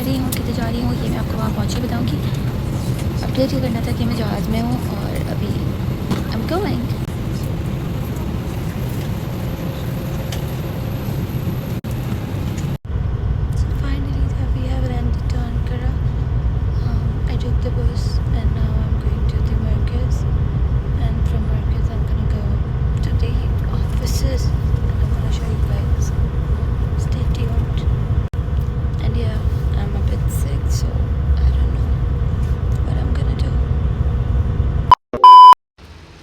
रही हूँ, कितने जा रही हूँ ये मैं आपको वहाँ पहुँच के बताऊँगी। अपडेट ये करना था कि मैं जहाज़ में हूँ और अभी आई एम गोइंग।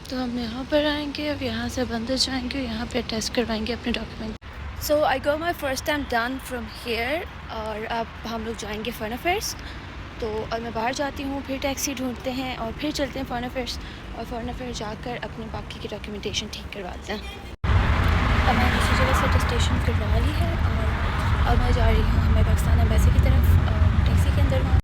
तो हम यहाँ पर आएंगे, अब यहाँ से अंदर जाएंगे, यहाँ पे टेस्ट करवाएंगे अपने document. So I go my first time done from here और अब हम लोग जाएंगे फॉरेन अफेयर्स। तो और मैं बाहर जाती हूँ, फिर टैक्सी ढूंढते हैं और फिर चलते हैं फॉरेन अफेयर्स और फॉरेन अफेयर्स जाकर अपने बाकी की डॉक्यूमेंटेशन ठीक करवाते हैं। अब मैंने दूसरी जगह से अटेस्टेशन करवा ली है और अब मैं जा रही हूँ मैं पाकिस्तान एम्बेसी की तरफ टैक्सी के अंदर हूँ।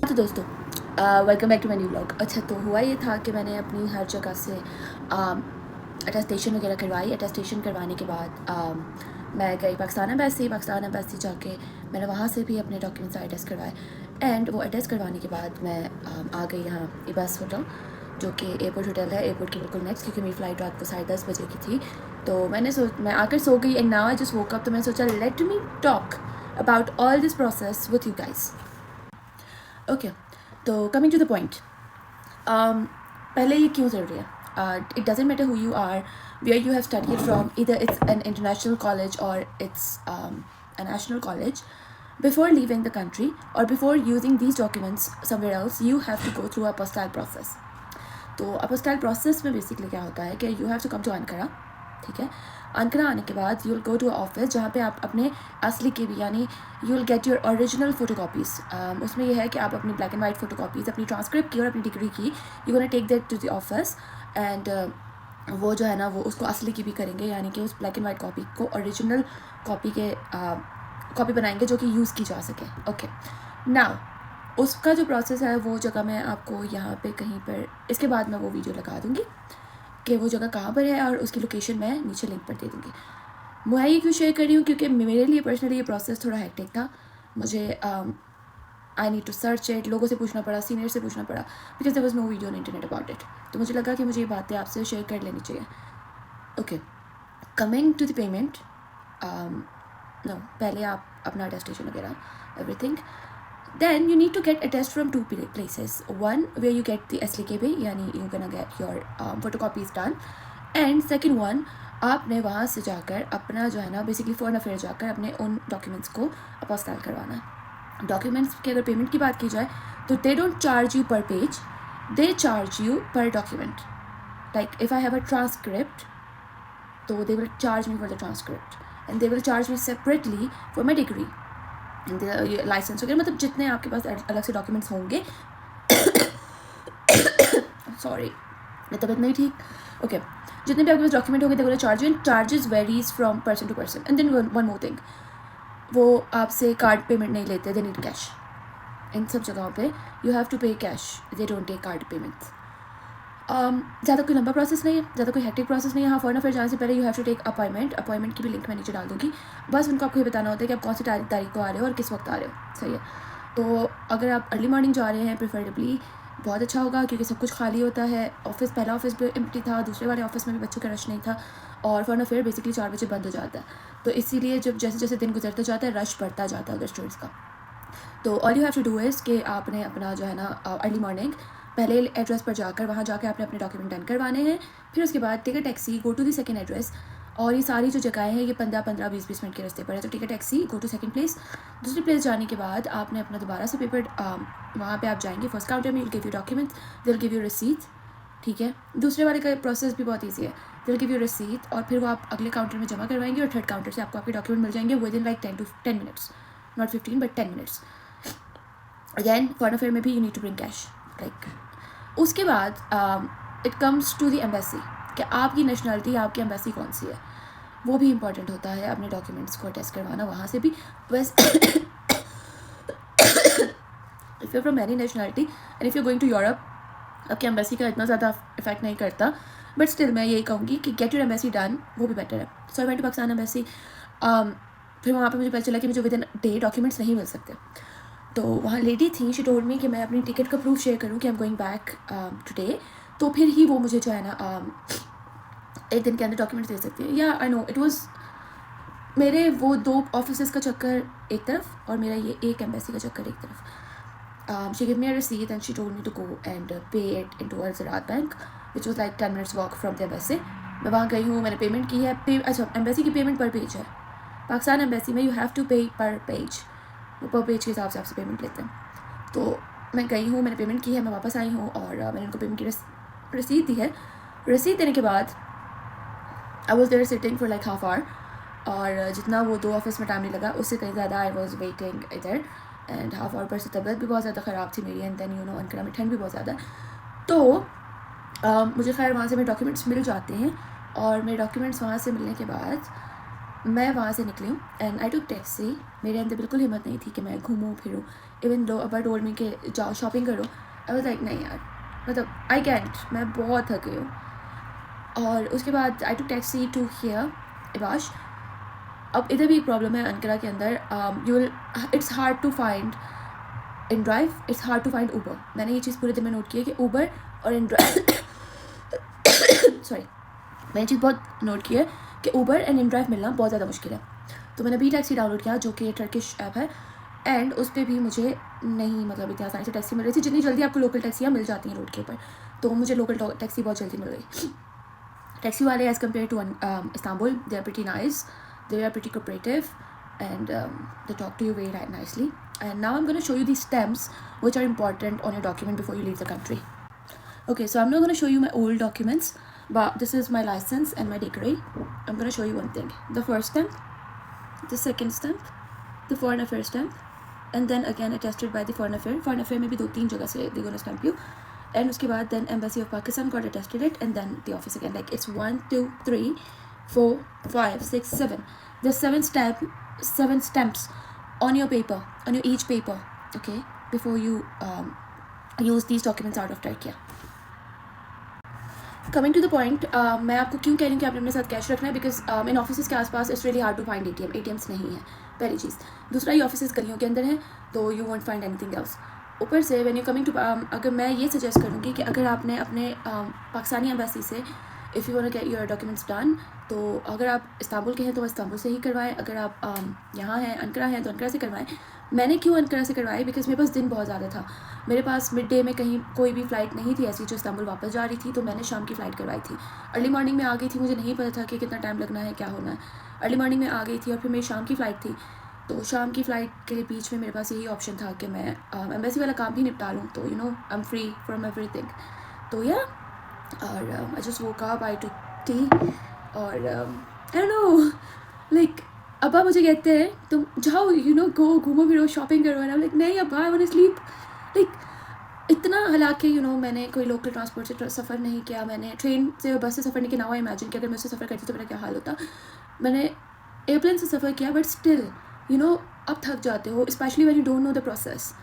तो दोस्तों welcome back to my new vlog. अच्छा, तो हुआ ये था कि मैंने अपनी हर जगह से अटेस्टेशन वगैरह करवाई। अटेस्टेशन करवाने के बाद मैं गई पाकिस्तान एम्बेसी जाके मैंने वहाँ से भी अपने डॉक्यूमेंट्स अटेस्ट करवाए एंड वो अटेस्ट करवाने के बाद मैं आ गई यहाँ इबास होटल, जो कि एयरपोर्ट होटल है, एयरपोर्ट के बिल्कुल नेक्स्ट, क्योंकि मेरी फ़्लाइट रात को 10:30 बजे की थी। तो मैं आकर सो गई and now I just woke up. तो मैंने सोचा let me talk about all this process with you guys. Okay, तो कमिंग टू द पॉइंट, पहले ये क्यों ज़रूरी है? It doesn't matter who you are, where you have studied from, इधर इट्स एन इंटरनेशनल कॉलेज और it's a national college. Before leaving the country or before using these documents somewhere else, you have to go through a apostille process. तो apostille process में basically क्या होता है कि you have to come to Ankara, ठीक है। अंकरा आने के बाद you'll go to an office जहाँ पे आप अपने असली के भी यानी you'll get your original photocopies. उसमें यह है कि आप अपनी black and white photocopies अपनी ट्रांसक्रिप्ट की और अपनी डिग्री की you're gonna take that to the office and वो जो है ना वो उसको असली की भी करेंगे, यानी कि उस ब्लैक एंड वाइट कॉपी को ओरिजिनल कॉपी के कॉपी बनाएंगे जो कि यूज़ की जा सके। ओके, नाउ उसका जो प्रोसेस है वो जगह मैं आपको यहाँ पे कहीं पर इसके बाद मैं वो वीडियो लगा दूँगी कि वो जगह कहाँ पर है और उसकी लोकेशन मैं नीचे लिंक पर दे दूँगी। मैं ये क्यों शेयर कर रही हूँ क्योंकि मेरे लिए पर्सनली ये प्रोसेस थोड़ा हेक्टिक था। मुझे I need to search it, लोगों से पूछना पड़ा, सीनियर से पूछना पड़ा, because there was no video on internet about it. तो मुझे लगा कि मुझे ये बातें आपसे शेयर कर लेनी चाहिए। Okay, coming to the payment, no, पहले आप अपना अटेस्टेशन वगैरह everything, then you need to get attest from two places. One where you get the SLKB, यानी you're gonna get your photocopies done, and second one आपने वहाँ से जाकर अपना जो है ना बेसिकली फॉरेन अफेयर जाकर अपने उन डॉक्यूमेंट्स को अपोस्टाइल करवाना है। डॉक्यूमेंट्स की अगर पेमेंट की बात की जाए तो they don't charge you per page, they charge you per document. Like if I have a transcript तो they will charge me for the transcript and they will charge me separately for my degree, licence वगैरह, मतलब जितने आपके पास अलग से documents होंगे। Sorry, मेरी तबीयत नहीं ठीक। ओके, जितने भी आपके पास डॉक्यूमेंट होंगे they charge and charges varies from person to person. And then one more thing, वो आपसे कार्ड पेमेंट नहीं लेते, दे नीड कैश। इन सब जगहों पे you have to pay cash, they don't take card payments. ज़्यादा कोई लंबा प्रोसेस नहीं है, ज़्यादा कोई हेक्टिक प्रोसेस नहीं है। हाँ, फॉरेन अफेयर जाने से पहले you have to take appointment की भी लिंक मैं नीचे डाल दूँगी। बस उनको आपको ये बताना होता है कि आप कौन सी तारीख को आ रहे हो और किस वक्त आ रहे हो, सही है। तो अगर आप अर्ली मॉर्निंग जा रहे हैं प्रेफरेबली बहुत अच्छा होगा, क्योंकि सब कुछ खाली होता है। ऑफिस, पहला ऑफिस भी एम्प्टी था, दूसरे वाले ऑफिस में भी बच्चों का रश नहीं था और फॉरेन अफेयर बेसिकली 4 बजे बंद हो जाता है। तो इसीलिए जब जैसे जैसे दिन गुजरता जाता है रश बढ़ता जाता है उधर स्टूडेंट्स का। तो all you have to do is कि आपने अपना जो है ना अर्ली मॉर्निंग पहले एड्रेस पर जाकर वहाँ जाकर आपने अपने डॉक्यूमेंट डन करवाने हैं। फिर उसके बाद take a taxi, go to the second address. और ये सारी जो जगहें हैं ये 15-15, 20-20 मिनट के रास्ते पर है। तो take a taxi, go to second place. दूसरी प्लेस जाने के बाद आपने अपना दोबारा से पेपर, वहाँ पे आप जाएंगे फर्स्ट काउंटर में, will give you documents, will give you receipt, ठीक है। दूसरे वाले का प्रोसेस भी बहुत ईजी है, विल गिव यू रिसीट और फिर वो आप अगले काउंटर में जमा करवाएंगे और थर्ड काउंटर से आपको आपके डॉक्यूमेंट मिल जाएंगे within like 10 to 10 minutes, not 15 but 10 minutes. Again foreign affair में भी you need to bring cash. Like उसके बाद it comes to the embassy कि आपकी नेशनलिटी, आपकी एम्बेसी कौन सी है। वो भी इंपॉर्टेंट होता है अपने डॉक्यूमेंट्स को टेस्ट करवाना वहाँ से भी। वैसे if you from any nationality and if you going to Europe, आपकी एम्बेसी का इतना ज़्यादा इफेक्ट नहीं करता, बट स्टिल मैं यही कहूँगी कि गेट योर एम्बेसी डन, वो भी बेटर है। So I went to Pakistan embassy. फिर वहाँ पे मुझे पता चला कि मुझे विद इन डे डॉक्यूमेंट्स नहीं मिल सकते। तो वहाँ लेडी थी, शी टोल्ड मी कि मैं अपनी टिकट का प्रूफ शेयर करूँ कि I am going back today, तो फिर ही वो मुझे जो है ना एक दिन के अंदर डॉक्यूमेंट्स दे सकती है। या आई नो इट वाज मेरे वो 2 ऑफिसेस का चक्कर एक तरफ और मेरा ये एक एम्बेसी का चक्कर एक तरफ। She gave me a receipt and she told me to go and pay it into Al Ziraat Bank, which was like 10 minutes walk from the embassy. मैं वहाँ गई हूँ, मैंने पेमेंट की है। अच्छा, एम्बेसी की पेमेंट पर पेज है। पाकिस्तान एम्बेसी में यू हैव टू पे पर पेज, वो पर पेज के हिसाब से आपसे पेमेंट लेते हैं। तो मैं गई हूँ, मैंने पेमेंट की है, मैं वापस आई हूँ और मैंने उनको पेमेंट की रसीद दी है। रसीद देने के बाद I was there sitting for like half hour, और जितना वो 2 ऑफिस में टाइम नहीं लगा उससे कहीं ज़्यादा आई वॉज वेटिंग इधर। एंड हाफ आवर पर से तबीयत भी बहुत ज़्यादा ख़राब थी मेरी, and then you know Ankara में ठंड भी बहुत ज़्यादा। तो मुझे खैर वहाँ से मेरे डॉक्यूमेंट्स मिल जाते हैं, और मेरे डॉक्यूमेंट्स वहाँ से मिलने के बाद मैं वहाँ से निकली हूँ एंड आई टुक टैक्सी। मेरे अंदर बिल्कुल हिम्मत नहीं थी कि मैं घूमूँ फिरूँ, इवन दो अब्बा टोल्ड मी कि जाओ शॉपिंग करो। आई वाज लाइक नहीं यार, मतलब आई कैंट, मैं बहुत थक गई हूँ। और उसके बाद I took taxi to here इबाश। अब इधर भी एक प्रॉब्लम है अनकरा के अंदर, it's hard to find inDrive, it's hard to find Uber. मैंने ये चीज़ पूरे दिन में नोट की है कि ऊबर और इन ड्राइव सॉरी, मैंने ये चीज़ बहुत नोट की है कि ऊबर एंड इन ड्राइव मिलना बहुत ज़्यादा मुश्किल है। तो मैंने बी टैक्सी डाउनलोड किया, जो कि टर्किश ऐप है, एंड उस पर भी मुझे नहीं मतलब इतनी आसानी से टैक्सी मिल रही थी जितनी जल्दी आपको लोकल टैक्सियाँ मिल जाती हैं रोड के ऊपर। तो मुझे लोकल टैक्सी बहुत जल्दी मिल गई। टैक्सी वाले as compare to Istanbul, they are pretty nice, they are pretty cooperative, and they talk to you very nicely. And now I'm going to show you these stamps which are important on your document before you leave the country. Okay, so I'm not going to show you my old documents, but this is my license and my degree. I'm going to show you one thing: the first stamp, the second stamp, the foreign affairs stamp, and then again attested by the foreign affair में भी 2-3 जगह से they're going to stamp you. And उसके बाद then embassy of Pakistan got attested it, and then the office again. Like it's 1 2 3 4 5 6 7. There's 7 stamps on your paper, on your each paper, okay, before you use these documents out of Turkey. Coming to the point, मैं आपको क्यों कह रही हूँ कि आपने अपने साथ कैश रखना है, बिकॉज इन ऑफिस के आसपास it's really hard to find ATMs नहीं है, पहली चीज़। दूसरा, ये ऑफिस गलियों के अंदर हैं, तो you want find anything else. ऊपर से व्हेन यू कमिंग टू, अगर मैं ये सजेस्ट करूँगी कि अगर आपने अपने पाकिस्तानी एम्बेसी से if you want to get your documents done, तो अगर आप इस्तांबुल के हैं तो इस्तांबुल से ही करवाएं, अगर आप यहाँ हैं अनकरा हैं तो अनकरा से करवाएं। मैंने क्यों अनकरा से करवाई, बिकॉज मेरे पास दिन बहुत ज़्यादा था, मेरे पास मिड डे में कहीं कोई भी फ़्लाइट नहीं थी ऐसी जो इस्तांबुल वापस जा रही थी, तो मैंने शाम की फ़्लाइट करवाई थी। अर्ली मॉर्निंग में आ गई थी, मुझे नहीं पता था कि कितना टाइम लगना है, क्या होना है। अर्ली मॉर्निंग में आ गई थी और फिर मेरी शाम की फ़्लाइट थी, तो शाम की फ़्लाइट के बीच में मेरे पास यही ऑप्शन था कि मैं एम्बेसी वाला काम भी निपटा लूँ, तो you know I am free from everything. तो या और आई जस्ट वोक अप, आई टुक टी, और आई डोंट नो, लाइक अब्बा मुझे कहते हैं तुम जाओ, यू नो गो, घूमो फिरो, शॉपिंग करो, एंड आई एम लाइक नहीं अब्बा, I want to sleep. Like इतना, हालांकि यू नो मैंने कोई लोकल ट्रांसपोर्ट से सफ़र नहीं किया, मैंने ट्रेन से और बस से सफ़र नहीं किया। नाउ आई इमेजिन कि अगर मैं उससे सफ़र करती तो मेरा क्या हाल होता। मैंने एयरप्लेन से सफ़र किया, बट स्टिल यू नो अब थक जाते हो, specially when you don't know the process.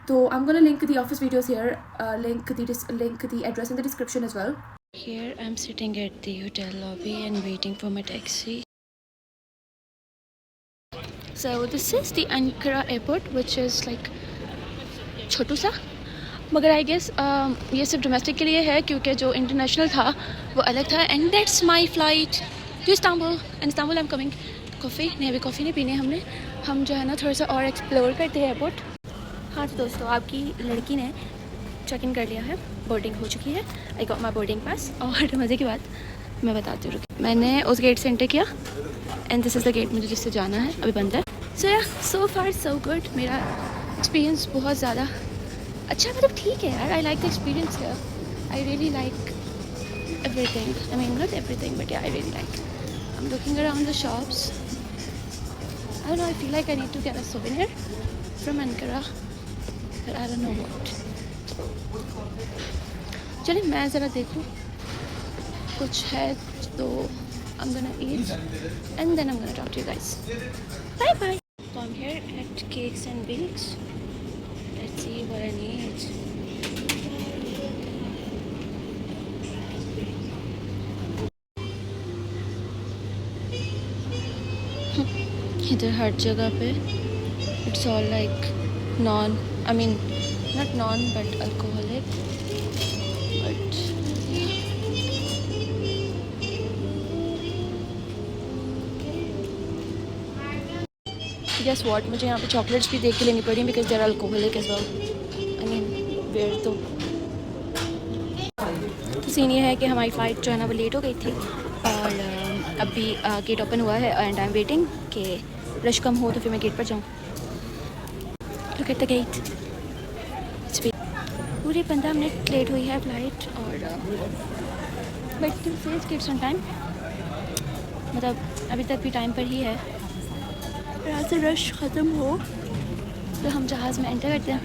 तो I am gonna link the office videos here, link the address in the description as well. Here I'm sitting at the hotel lobby and waiting for my taxi. So this is the Ankara airport, which is like छोटू सा, मगर I guess ये सिर्फ domestic के लिए है, क्योंकि जो international था वो अलग था। And that's my flight to Istanbul, and Istanbul I am coming. Coffee नहीं, अभी कॉफ़ी नहीं पीनी हमने, हम जो है ना थोड़ा सा और एक्सप्लोर करते हैं एयरपोर्ट। हाँ तो दोस्तों, आपकी लड़की ने चेक इन कर लिया है, बोर्डिंग हो चुकी है, I got my boarding pass. और मज़े की बात मैं बताती हूँ, मैंने उस गेट से एंटर किया, and this is the gate मुझे जिससे जाना है, अभी बंद है। सो या सो फार सो गुड, मेरा एक्सपीरियंस बहुत ज़्यादा अच्छा, मतलब ठीक है यार, I like the experience here, I really like everything, I mean not everything but I really like, I am looking around the shops, I don't know, I feel like I need to get a souvenir from Ankara, but I don't know what. चलिए मैं ज़रा देखूँ कुछ है तो I'm gonna eat and then I'm gonna talk to you guys. Bye bye. So I'm here at Cakes and Bakes. Let's see what I need. इधर हर जगह पे it's all like non, I mean not non but alcoholic, but guess what, मुझे यहाँ पे chocolates भी देख के लेनी पड़ी because there alcoholic as well. I mean where तो सीन ये है कि हमारी फ़्लाइट जो है ना वो लेट हो गई थी और अभी गेट ओपन हुआ है एंड आई एम वेटिंग कि रश कम हो तो फिर मैं गेट पर जाऊँ। लुक एट द गेट, पूरे 15 मिनट लेट हुई है फ़्लाइट और but still says it's on time, मतलब अभी तक भी टाइम पर ही है। यहाँ से रश ख़त्म हो तो हम जहाज़ में एंटर करते हैं।